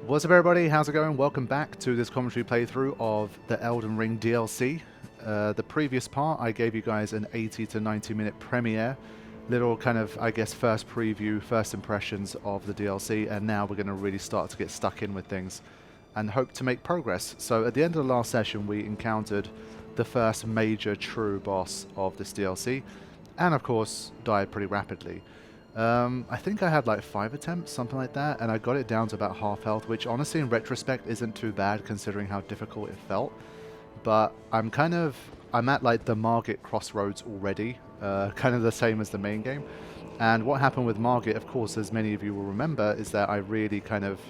What's up everybody, how's it going? Welcome back to this commentary playthrough of the Elden Ring DLC. The previous part I gave you guys an 80 to 90 minute premiere, little kind of, I guess, first preview, first impressions of the DLC, and now we're going to really start to get stuck in with things and hope to make progress. So at the end of the last session we encountered the first major true boss of this DLC, and of course died pretty rapidly. I think I had like 5 attempts, something like that, and I got it down to about half health, which honestly in retrospect isn't too bad considering how difficult it felt. But I'm at like the Margit crossroads already, kind of the same as the main game. And what happened with Margit, of course, as many of you will remember, is that I really kind of,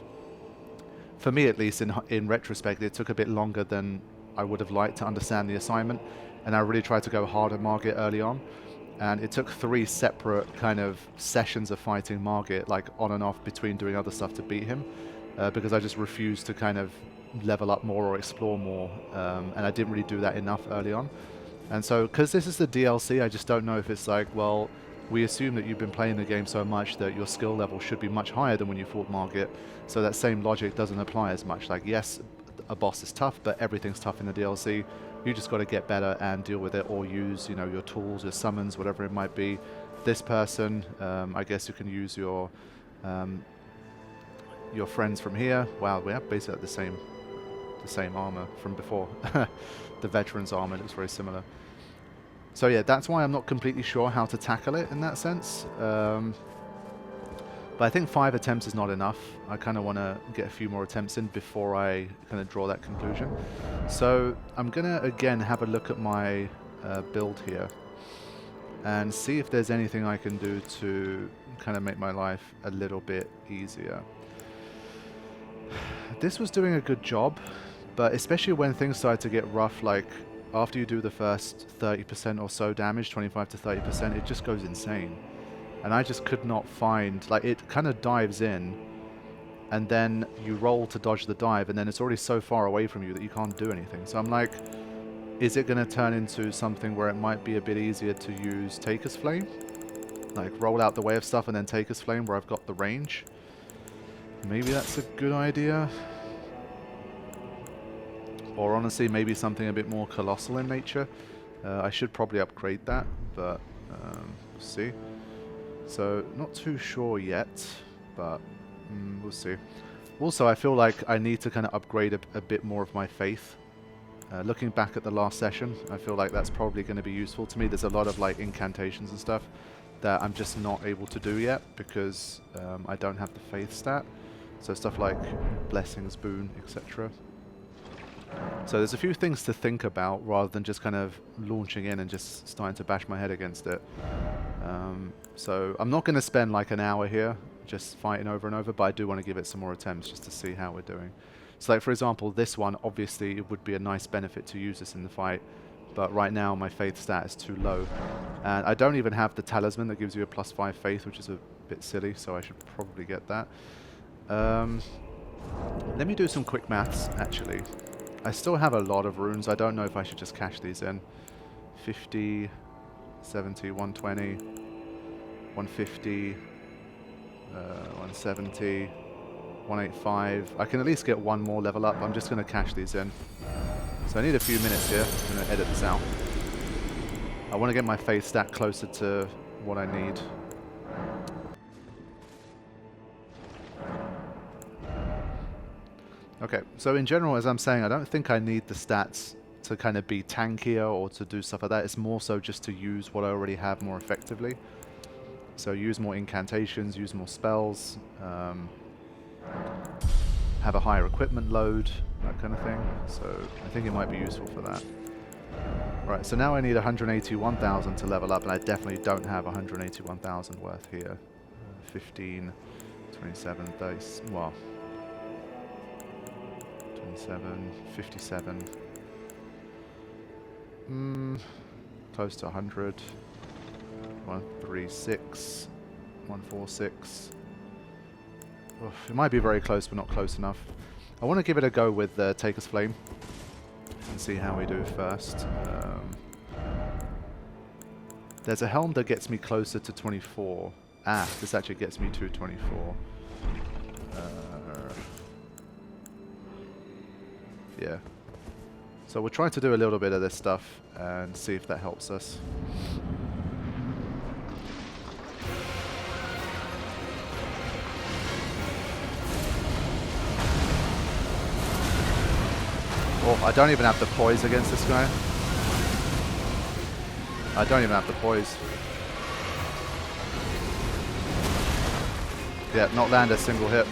for me at least in retrospect, it took a bit longer than I would have liked to understand the assignment, and I really tried to go hard at Margit early on. And it took 3 separate kind of sessions of fighting Margit, like on and off between doing other stuff to beat him, because I just refused to kind of level up more or explore more, and I didn't really do that enough early on. And so, because this is the DLC, I just don't know if it's like, well, we assume that you've been playing the game so much that your skill level should be much higher than when you fought Margit, so that same logic doesn't apply as much. Like, yes, a boss is tough, but everything's tough in the DLC. You just got to get better and deal with it, or use, you know, your tools, your summons, whatever it might be. This person, I guess you can use your friends from here. Wow, we have basically the same armor from before. The veteran's armor looks very similar. So yeah, that's why I'm not completely sure how to tackle it in that sense. But I think 5 attempts is not enough. I kind of want to get a few more attempts in before I kind of draw that conclusion. So I'm going to again have a look at my build here and see if there's anything I can do to kind of make my life a little bit easier. This was doing a good job, but especially when things started to get rough, like after you do the first 30% or so damage, 25 to 30%, it just goes insane. And I just could not find, like, it kind of dives in, and then you roll to dodge the dive, and then it's already so far away from you that you can't do anything. So I'm like, is it going to turn into something where it might be a bit easier to use Taker's Flame? Like, roll out the way of stuff and then Taker's Flame where I've got the range? Maybe that's a good idea. Or honestly, maybe something a bit more colossal in nature. I should probably upgrade that, but we'll see. So, not too sure yet, but we'll see. Also, I feel like I need to kind of upgrade a bit more of my faith. Looking back at the last session, I feel like that's probably going to be useful to me. There's a lot of like incantations and stuff that I'm just not able to do yet because I don't have the faith stat. So stuff like blessings, boon, etc. So there's a few things to think about rather than just kind of launching in and just starting to bash my head against it. So I'm not going to spend like an hour here just fighting over and over, but I do want to give it some more attempts just to see how we're doing. So like for example, this one, obviously it would be a nice benefit to use this in the fight, but right now my faith stat is too low. And I don't even have the talisman that gives you a +5 faith, which is a bit silly, so I should probably get that. Let me do some quick maths actually. I still have a lot of runes. I don't know if I should just cash these in. 50, 70, 120, 150, 170, 185. I can at least get one more level up. I'm just going to cash these in. So I need a few minutes here. I'm going to edit this out. I want to get my faith stat closer to what I need. Okay, so in general, as I'm saying, I don't think I need the stats to kind of be tankier or to do stuff like that. It's more so just to use what I already have more effectively. So use more incantations, use more spells, have a higher equipment load, that kind of thing. So I think it might be useful for that. Right, so now I need 181,000 to level up, and I definitely don't have 181,000 worth here. 15, 27, 30, well, 27, 57. Close to 100. 136, 146. Oof, it might be very close, but not close enough. I want to give it a go with Taker's Flame and see how we do first. There's a helm that gets me closer to 24. Ah, this actually gets me to 24. Yeah. So we'll try to do a little bit of this stuff and see if that helps us. Oh, I don't even have the poise against this guy. I don't even have the poise. Yeah, not land a single hit.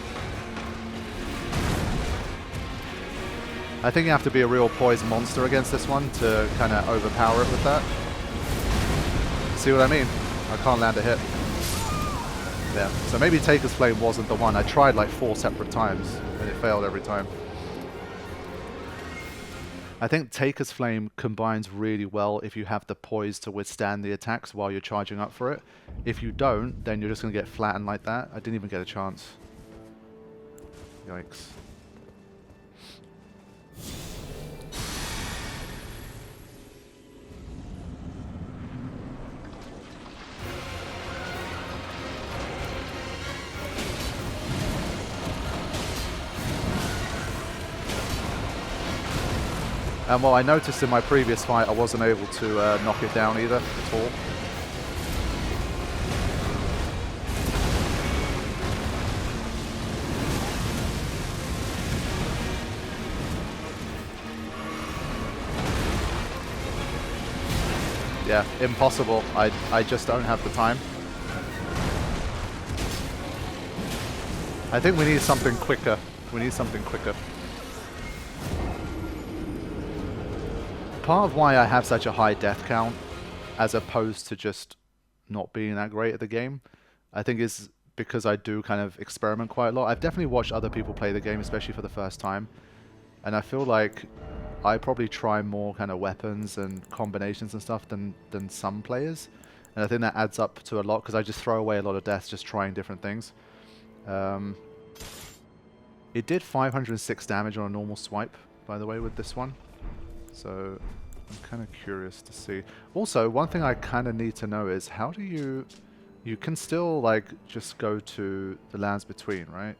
I think you have to be a real poise monster against this one to kind of overpower it with that. See what I mean? I can't land a hit. Yeah, so maybe Taker's Flame wasn't the one. I tried like 4 separate times and it failed every time. I think Taker's Flame combines really well if you have the poise to withstand the attacks while you're charging up for it. If you don't, then you're just going to get flattened like that. I didn't even get a chance. Yikes. And well, I noticed in my previous fight I wasn't able to knock it down either at all. Yeah, impossible. I just don't have the time. I think we need something quicker. We need something quicker. Part of why I have such a high death count, as opposed to just not being that great at the game, I think is because I do kind of experiment quite a lot. I've definitely watched other people play the game, especially for the first time, and I feel like I probably try more kind of weapons and combinations and stuff than some players, and I think that adds up to a lot because I just throw away a lot of deaths just trying different things. It did 506 damage on a normal swipe, by the way, with this one. So I'm kind of curious to see. Also, one thing I kind of need to know is how do you can still like just go to the lands between, right?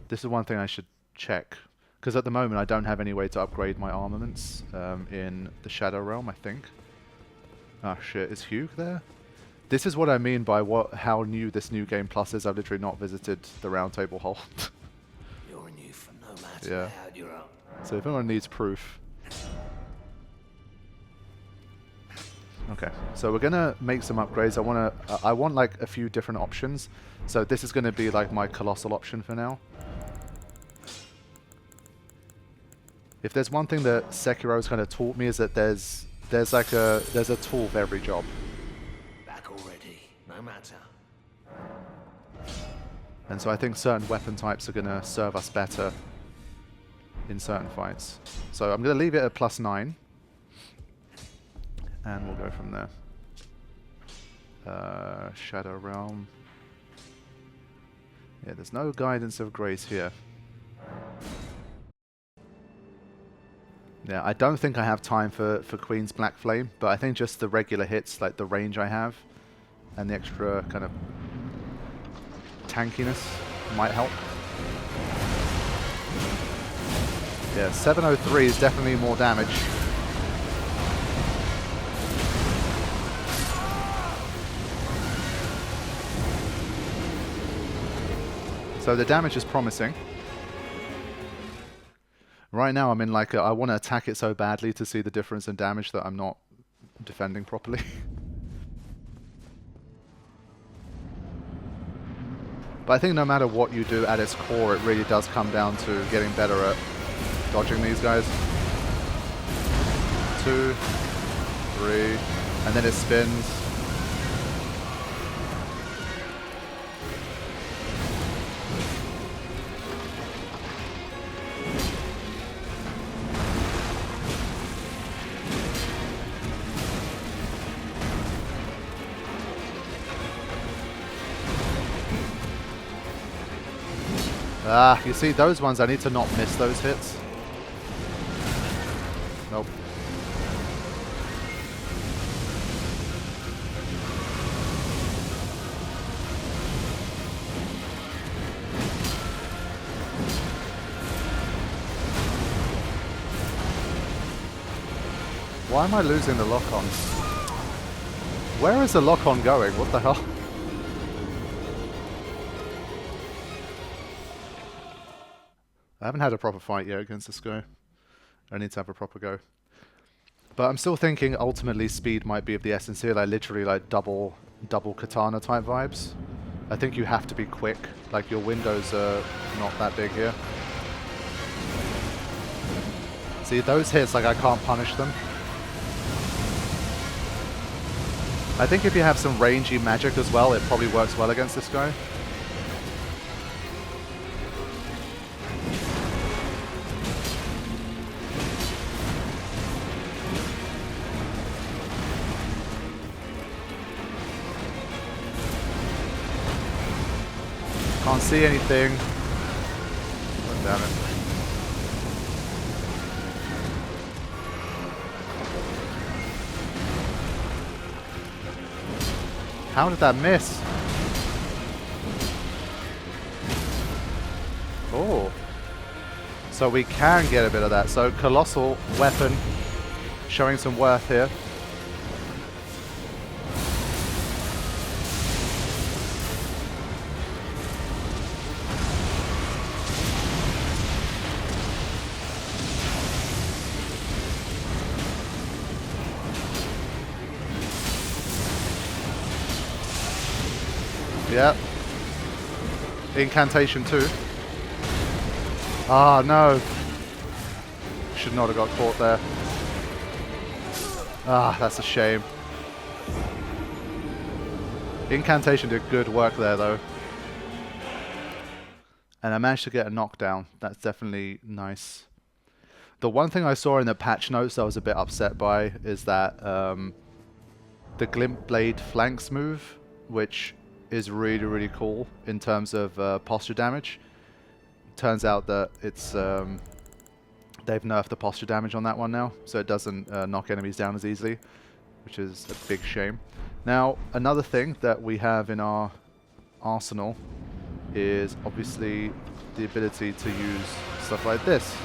This is one thing I should check because at the moment I don't have any way to upgrade my armaments in the Shadow Realm, I think. Ah shit, is Hugh there? This is what I mean by how new this new game plus is. I've literally not visited the Round Table Hall. You're new for no matter Yeah. how you're up. So if anyone needs proof. Okay, so we're gonna make some upgrades. I want like a few different options. So this is gonna be like my colossal option for now. If there's one thing that Sekiro's kind of taught me is that there's a tool for every job. Back already, no matter. And so I think certain weapon types are gonna serve us better in certain fights. So I'm going to leave it at +9. And we'll go from there. Shadow Realm. Yeah, there's no Guidance of Grace here. Yeah, I don't think I have time for Queen's Black Flame, but I think just the regular hits, like the range I have, and the extra kind of tankiness might help. Yeah, 703 is definitely more damage. So the damage is promising. Right now I'm in like I want to attack it so badly to see the difference in damage that I'm not defending properly. But I think no matter what you do at its core, it really does come down to getting better at dodging these guys. 2, 3, and then it spins. Ah, you see, those ones, I need to not miss those hits. Nope. Why am I losing the lock-on? Where is the lock-on going? What the hell? I haven't had a proper fight yet against this guy. I need to have a proper go. But I'm still thinking ultimately speed might be of the essence here, like literally like double katana type vibes. I think you have to be quick, like your windows are not that big here. See, those hits, like I can't punish them. I think if you have some rangy magic as well, it probably works well against this guy. Can't see anything. Oh, damn it. How did that miss? Oh. So we can get a bit of that. So colossal weapon showing some worth here. Yep. Incantation too. Ah, no. Should not have got caught there. Ah, that's a shame. Incantation did good work there though. And I managed to get a knockdown. That's definitely nice. The one thing I saw in the patch notes I was a bit upset by is that the Glint Blade flanks move, which is really, really cool in terms of posture damage. Turns out that it's they've nerfed the posture damage on that one now, so it doesn't knock enemies down as easily, which is a big shame. Now, another thing that we have in our arsenal is obviously the ability to use stuff like this.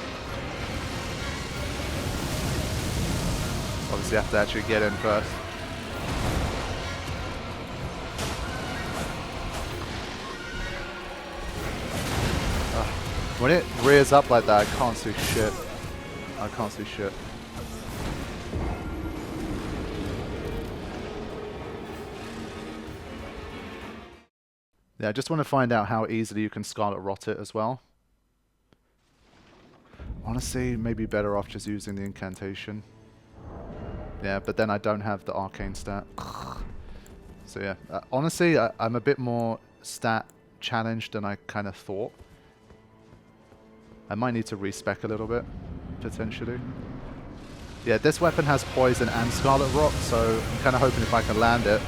Obviously, you have to actually get in first. When it rears up like that, I can't see shit. I can't see shit. Yeah, I just want to find out how easily you can Scarlet Rot it as well. Honestly, maybe better off just using the incantation. Yeah, but then I don't have the arcane stat. So yeah, honestly, I'm a bit more stat challenged than I kind of thought. I might need to respec a little bit, potentially. Yeah, this weapon has poison and Scarlet Rot, so I'm kind of hoping if I can land it.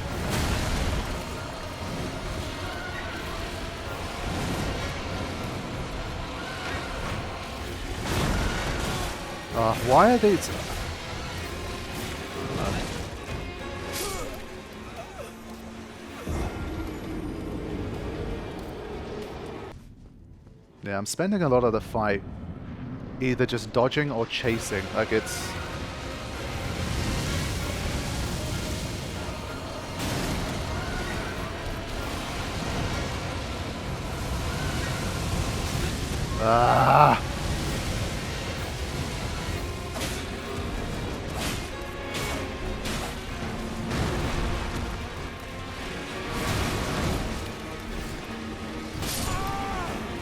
Why are these... Yeah, I'm spending a lot of the fight either just dodging or chasing. Like it's... Ah!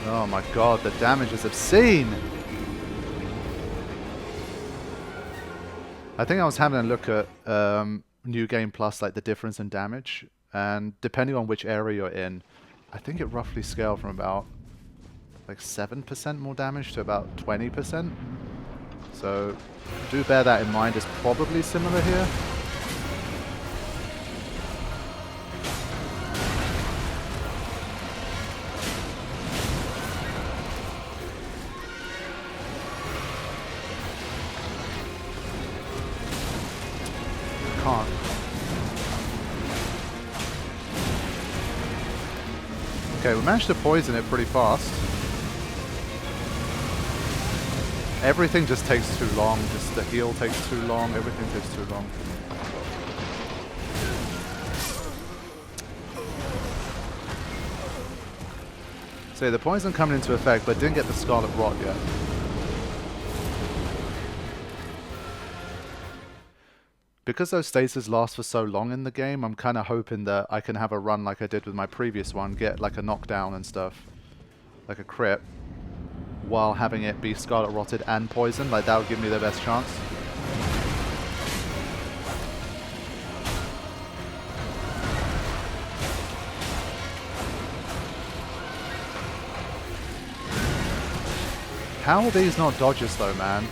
Oh my god, the damage is obscene! I think I was having a look at New Game Plus, like the difference in damage, and depending on which area you're in, I think it roughly scaled from about like 7% more damage to about 20%. So do bear that in mind, it's probably similar here. Can't. Okay, we managed to poison it pretty fast. Everything just takes too long. Just the heal takes too long. Everything takes too long. So the poison coming into effect, but didn't get the Scarlet Rot yet. Because those stases last for so long in the game, I'm kind of hoping that I can have a run like I did with my previous one, get like a knockdown and stuff, like a crit, while having it be Scarlet Rotted and poisoned. Like that would give me the best chance. How are these not dodges though, man?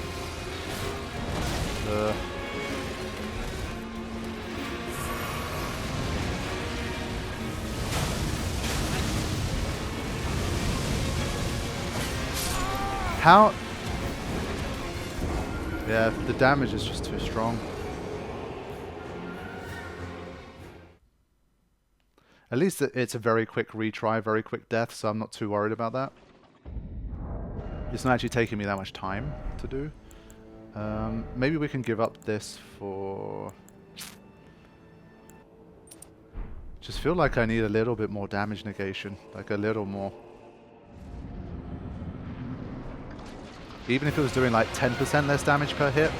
How? Yeah, the damage is just too strong. At least it's a very quick retry, very quick death, so I'm not too worried about that. It's not actually taking me that much time to do. Maybe we can give up this for... Just feel like I need a little bit more damage negation, like a little more. Even if it was doing like 10% less damage per hit.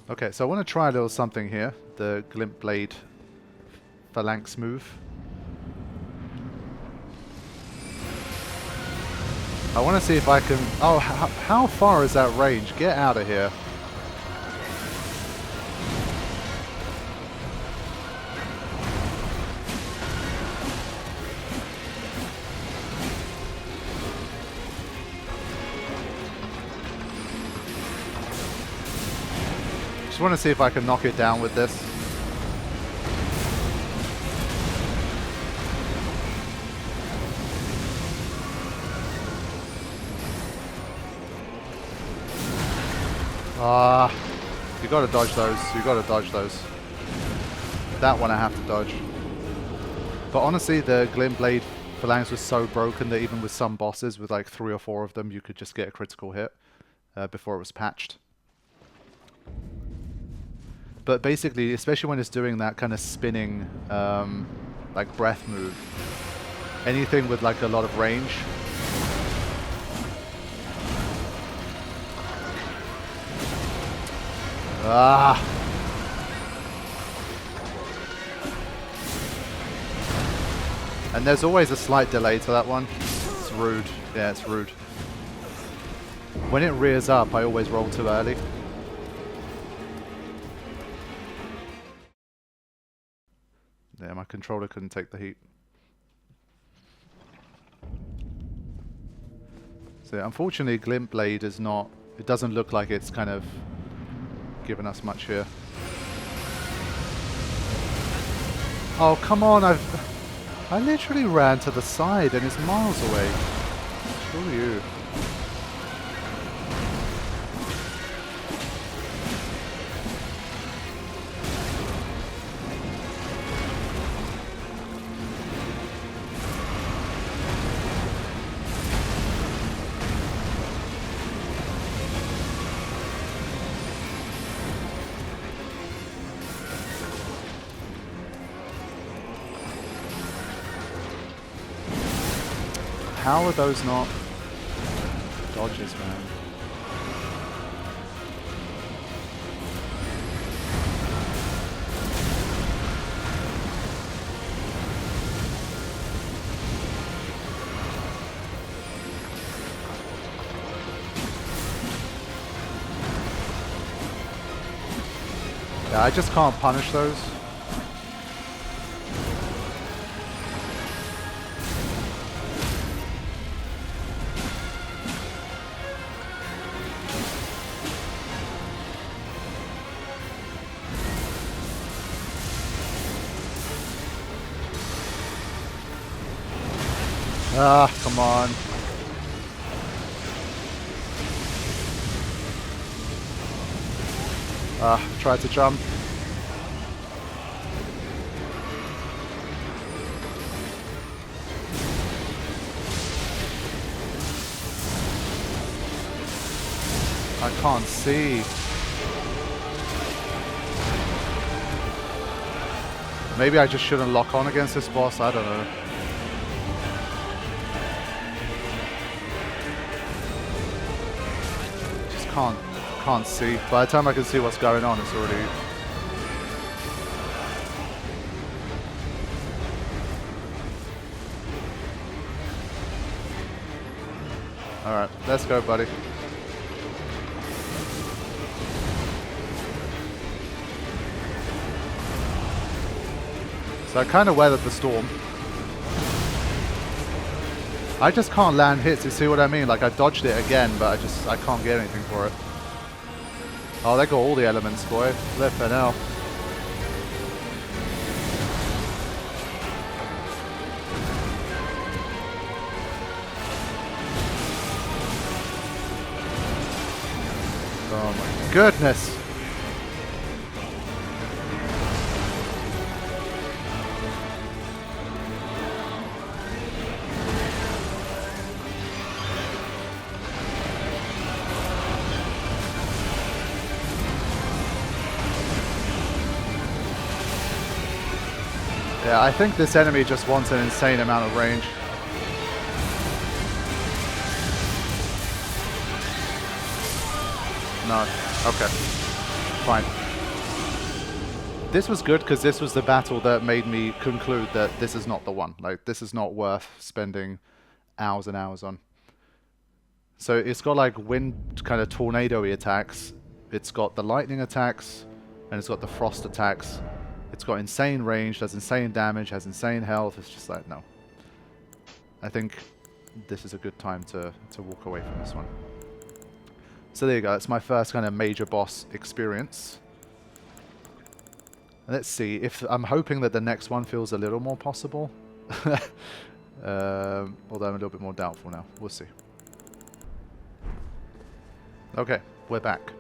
Okay, so I want to try a little something here. The Glint Blade Phalanx move. I want to see if I can... Oh, how far is that range? Get out of here. Just want to see if I can knock it down with this. You gotta dodge those. You gotta dodge those. That one I have to dodge. But honestly, the Glint Blade Phalanx was so broken that even with some bosses, with like 3 or 4 of them, you could just get a critical hit before it was patched. But basically, especially when it's doing that kind of spinning, like breath move, anything with like a lot of range. And there's always a slight delay to that one. It's rude. Yeah, it's rude. When it rears up, I always roll too early. Yeah, my controller couldn't take the heat. So unfortunately, Glint Blade is not... It doesn't look like it's kind of given us much here. Oh, come on, I literally ran to the side and it's miles away. Screw you. How are those not dodges, man? Yeah, I just can't punish those. Ah, come on. Tried to jump. I can't see. Maybe I just shouldn't lock on against this boss, I don't know. Just can't see. By the time I can see what's going on, it's already... Alright, let's go, buddy. So I kind of weathered the storm. I just can't land hits, you see what I mean? Like I dodged it again, but I can't get anything for it. Oh, they got all the elements, boy. Flippin' hell. Oh my goodness. Yeah, I think this enemy just wants an insane amount of range. No. Okay. Fine. This was good because this was the battle that made me conclude that this is not the one. Like, this is not worth spending hours and hours on. So it's got like wind kind of tornado-y attacks. It's got the lightning attacks. And it's got the frost attacks. It's got insane range, does insane damage, has insane health. It's just like, no. I think this is a good time to walk away from this one. So there you go, that's my first kind of major boss experience. Let's see, if I'm hoping that the next one feels a little more possible. Although I'm a little bit more doubtful now. We'll see. Okay, we're back.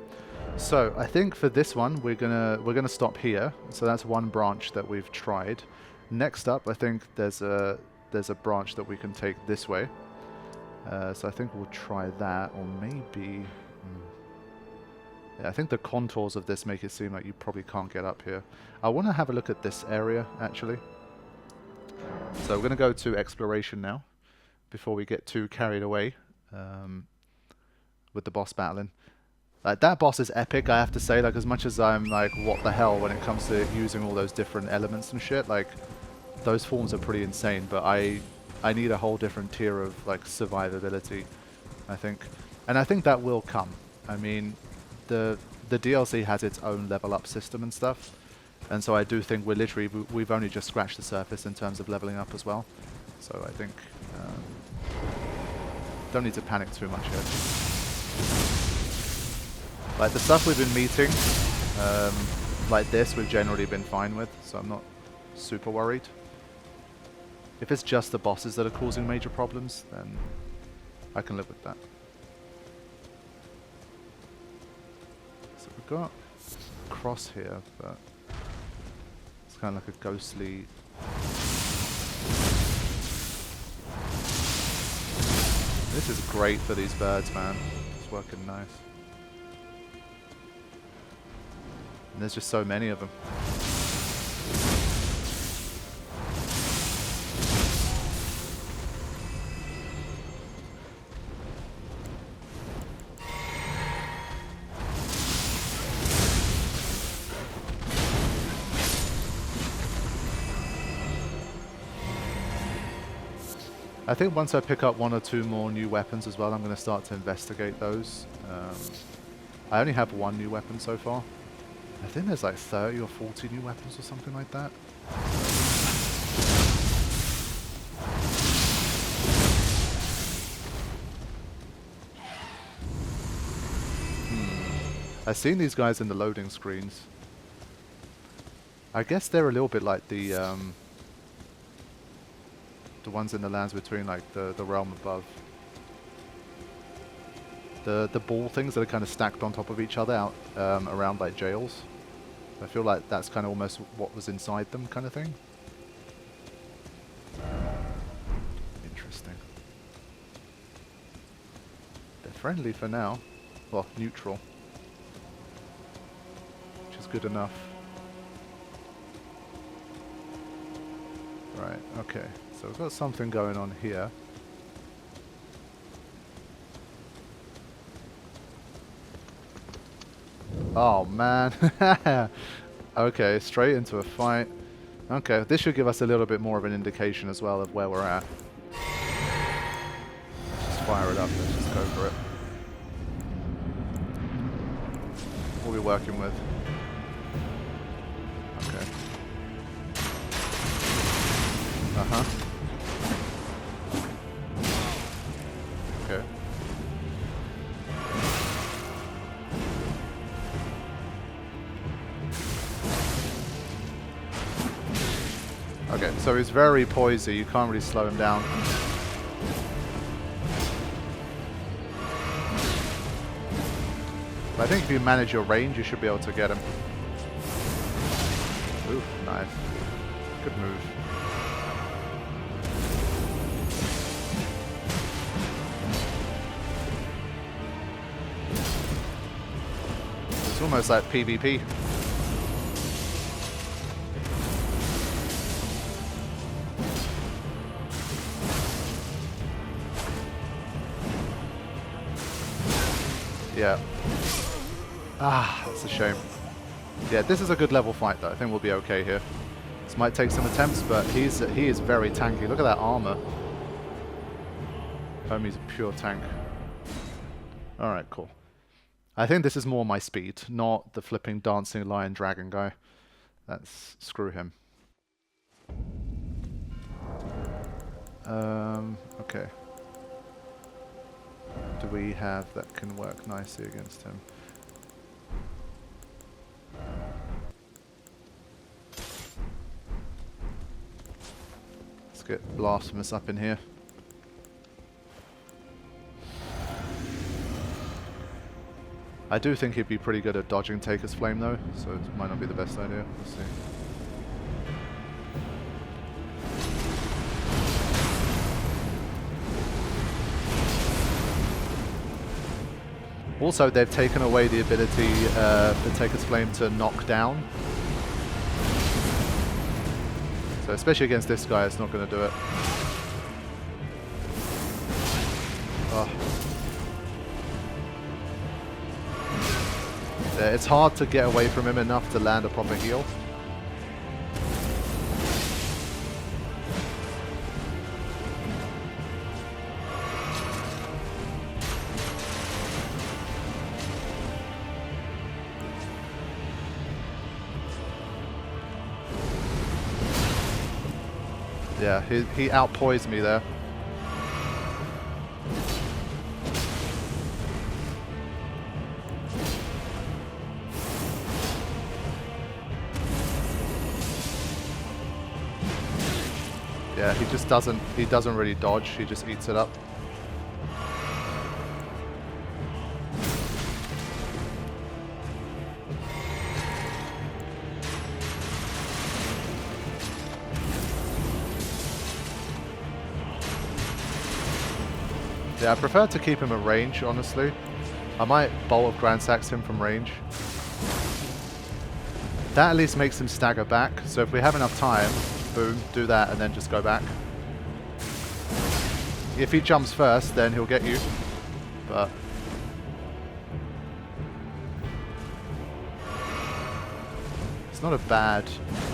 So I think for this one we're gonna stop here. So that's one branch that we've tried. Next up, I think there's a branch that we can take this way. So I think we'll try that, or maybe. Yeah, I think the contours of this make it seem like you probably can't get up here. I want to have a look at this area actually. So we're gonna go to exploration now, before we get too carried away with the boss battling. Like, that boss is epic, I have to say. Like, as much as I'm like, what the hell when it comes to using all those different elements and shit, like, those forms are pretty insane, but I need a whole different tier of, like, survivability, I think. And I think that will come. I mean, the DLC has its own level up system and stuff, and so I do think we've only just scratched the surface in terms of leveling up as well. So I think, don't need to panic too much yet. Like, the stuff we've been meeting, like this, we've generally been fine with, so I'm not super worried. If it's just the bosses that are causing major problems, then I can live with that. So we've got a cross here, but it's kind of like a ghostly... This is great for these birds, man. It's working nice. And there's just so many of them. I think once I pick up 1 or 2 more new weapons as well, I'm going to start to investigate those. I only have 1 new weapon so far. I think there's like 30 or 40 new weapons or something like that. I've seen these guys in the loading screens. I guess they're a little bit like the ones in the lands between, like the realm above. The ball things that are kind of stacked on top of each other out around like jails. I feel like that's kind of almost what was inside them, kind of thing. Interesting. They're friendly for now. Well, neutral. Which is good enough. Right, okay. So we've got something going on here. Oh man. Okay, straight into a fight. Okay, this should give us a little bit more of an indication as well of where we're at. Just fire it up, let's just go for it. What are we working with? Okay. Uh-huh. Okay. Okay, so he's very poisey, you can't really slow him down. But I think if you manage your range, you should be able to get him. Ooh, nice. Good move. It's almost like PvP. Yeah. Ah, that's a shame. Yeah, this is a good level fight though. I think we'll be okay here. This might take some attempts, but he is very tanky. Look at that armor. Homie's a pure tank. Alright, cool. I think this is more my speed, not the flipping dancing lion dragon guy. That's screw him. Okay. Do we have that can work nicely against him? Let's get Blasphemous up in here. I do think he'd be pretty good at dodging Taker's Flame though, so it might not be the best idea. We'll see. Also, they've taken away the ability for Taker's Flame to knock down. So especially against this guy, it's not going to do it. Oh. Yeah, it's hard to get away from him enough to land a proper heal. Yeah, he outpoised me there. Yeah, he just doesn't really dodge, he just eats it up. Yeah, I prefer to keep him at range, honestly. I might Bolt of Grand Sax him from range. That at least makes him stagger back, so if we have enough time, boom, do that and then just go back. If he jumps first, then he'll get you, but... it's not a bad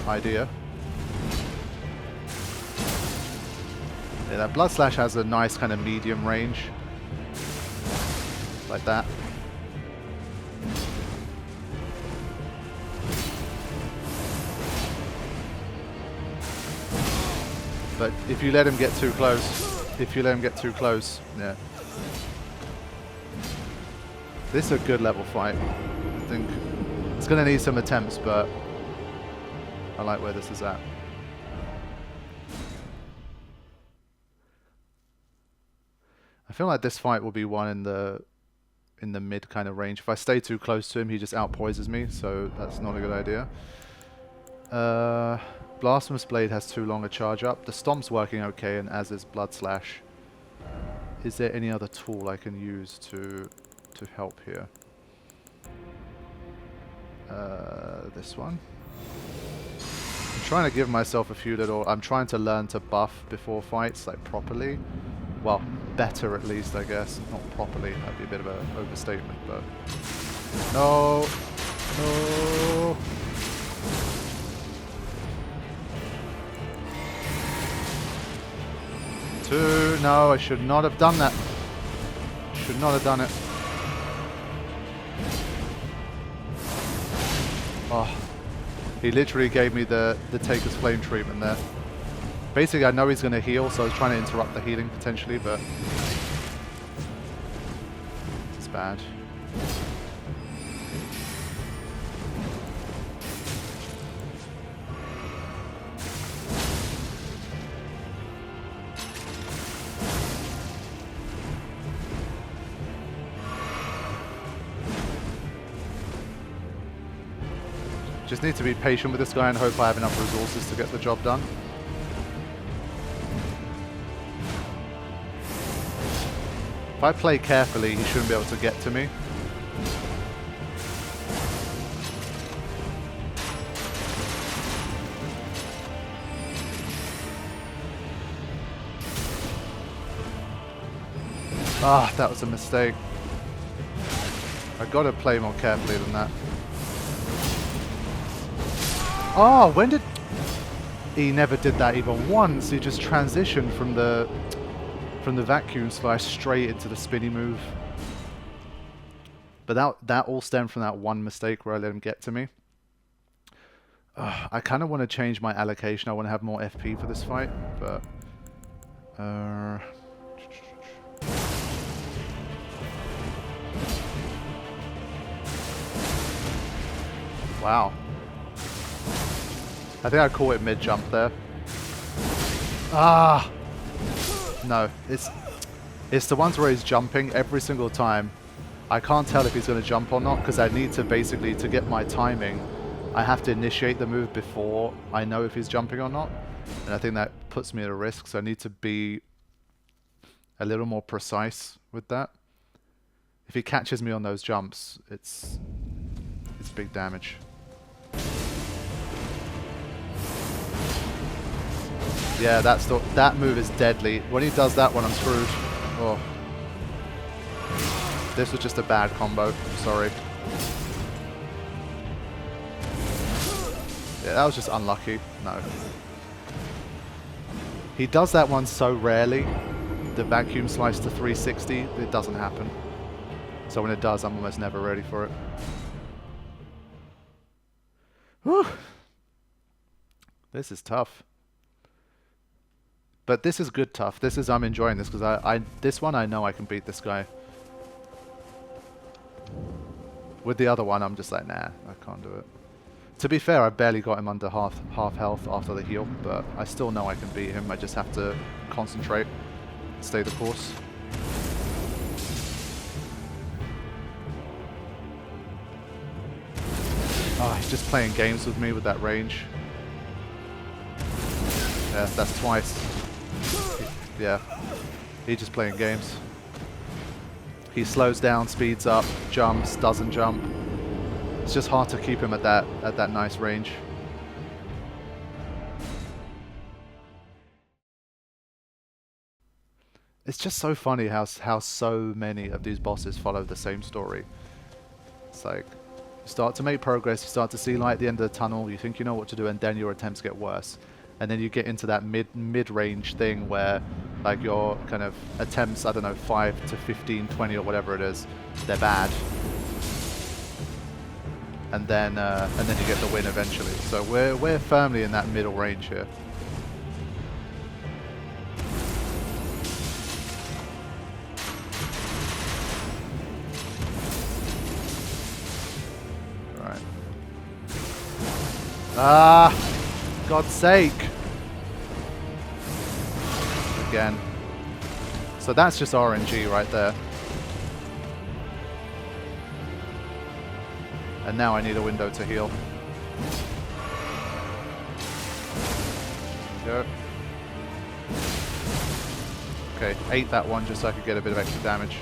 idea. Yeah, that Blood Slash has a nice kind of medium range. Like that. But if you let him get too close, yeah. This is a good level fight. I think it's going to need some attempts, but I like where this is at. I feel like this fight will be one in the mid kind of range. If I stay too close to him, he just outpoises me, so that's not a good idea. Blasphemous Blade has too long a charge up. The Stomp's working okay, and as is Blood Slash. Is there any other tool I can use to to help here? This one. I'm trying to give myself a few little... I'm trying to learn to buff before fights, like properly. Well, better at least, I guess. Not properly. That'd be a bit of an overstatement, but... No! No! Two. No, I should not have done that. Should not have done it. Oh. He literally gave me the Taker's Flame treatment there. Basically, I know he's going to heal, so I was trying to interrupt the healing potentially, but... it's bad. Just need to be patient with this guy and hope I have enough resources to get the job done. If I play carefully, he shouldn't be able to get to me. Ah, that was a mistake. I gotta play more carefully than that. Oh, when did... He never did that even once. He just transitioned from the vacuum slice straight into the spinny move. But that all stemmed from that one mistake where I let him get to me. I kind of want to change my allocation. I want to have more FP for this fight, but... Wow. I think I caught it mid-jump there. Ah! No, it's the ones where he's jumping every single time. I can't tell if he's going to jump or not, because I need to basically, to get my timing, I have to initiate the move before I know if he's jumping or not. And I think that puts me at a risk, so I need to be a little more precise with that. If he catches me on those jumps, it's big damage. Yeah, that move is deadly. When he does that one, I'm screwed. Oh. This was just a bad combo. Sorry. Yeah, that was just unlucky. No. He does that one so rarely. The vacuum slice to 360, it doesn't happen. So when it does, I'm almost never ready for it. Whew. This is tough. But this is good tough. This is, I'm enjoying this, because this one I know I can beat this guy. With the other one, I'm just like, nah, I can't do it. To be fair, I barely got him under half health after the heal, but I still know I can beat him. I just have to concentrate, stay the course. Oh, he's just playing games with me with that range. Yeah, that's twice. Yeah, he's just playing games. He slows down, speeds up, jumps, doesn't jump. It's just hard to keep him at that nice range. It's just so funny how so many of these bosses follow the same story. It's like, you start to make progress, you start to see light at the end of the tunnel, you think you know what to do, and then your attempts get worse. And then you get into that mid-range thing where, like, your kind of attempts, I don't know, 5 to 15, 20 or whatever it is, they're bad. And then you get the win eventually. So we're firmly in that middle range here. All right. Ah! God's sake! Again. So that's just RNG right there. And now I need a window to heal. Go. Okay, ate that one just so I could get a bit of extra damage.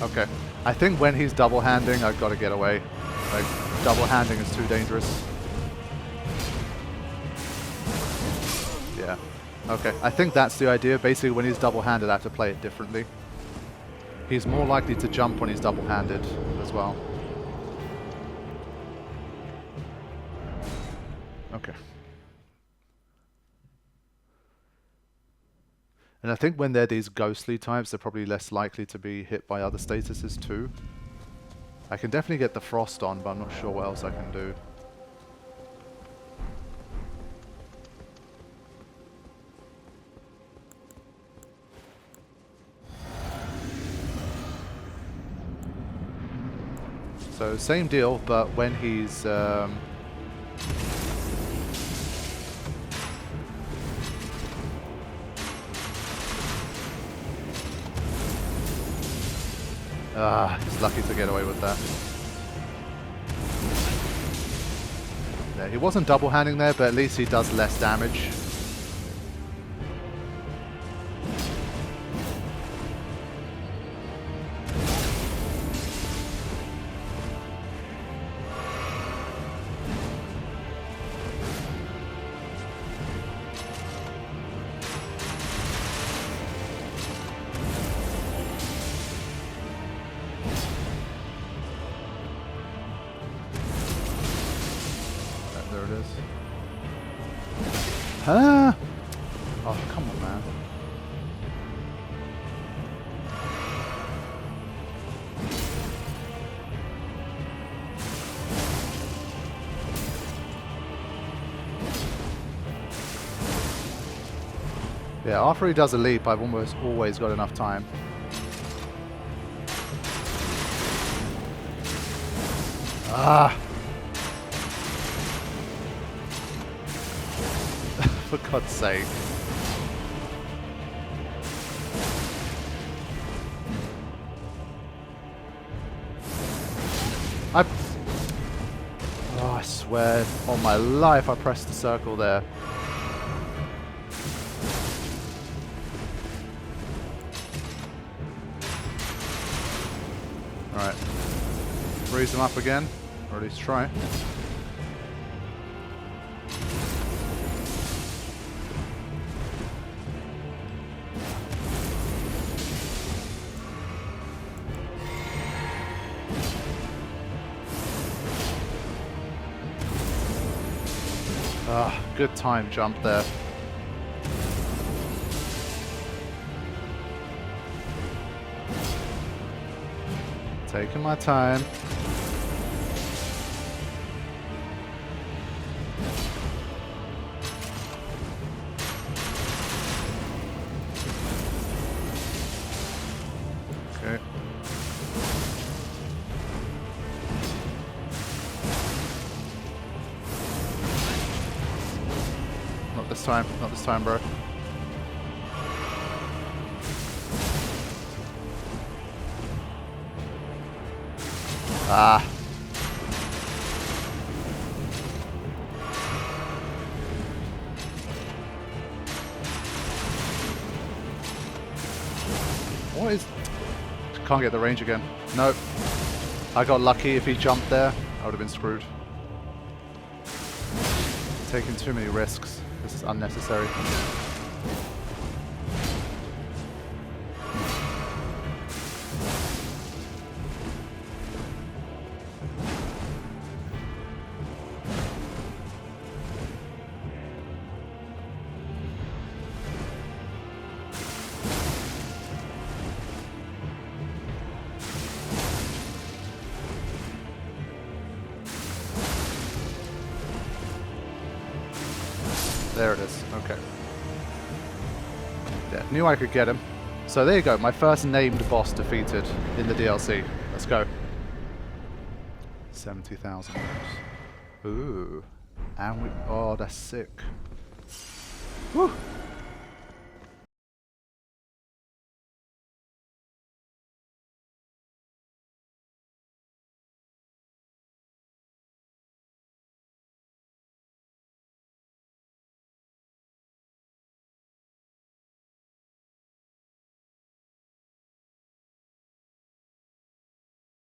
Okay. I think when he's double-handing, I've got to get away. Like, double-handing is too dangerous. Yeah. Okay. I think that's the idea. Basically, when he's double-handed, I have to play it differently. He's more likely to jump when he's double-handed as well. Okay. And I think when they're these ghostly types, they're probably less likely to be hit by other statuses too. I can definitely get the frost on, but I'm not sure what else I can do. So same deal, but when he's he's lucky to get away with that. Yeah, he wasn't double-handing there, but at least he does less damage. There it is. Huh? Oh, come on, man. Yeah, after he does a leap, I've almost always got enough time. Ah! For God's sake. Oh, I swear on my life I pressed the circle there. Alright. Freeze him up again. Or at least try. Ah, good time jump there. Taking my time. Okay. Not this time, bro. Ah. What is... Can't get the range again. Nope. I got lucky. If he jumped there, I would have been screwed. Taking too many risks. This is unnecessary. There it is. Okay. Yeah, knew I could get him. So there you go. My first named boss defeated in the DLC. Let's go. 70,000. Ooh. And we... Oh, that's sick. Woo!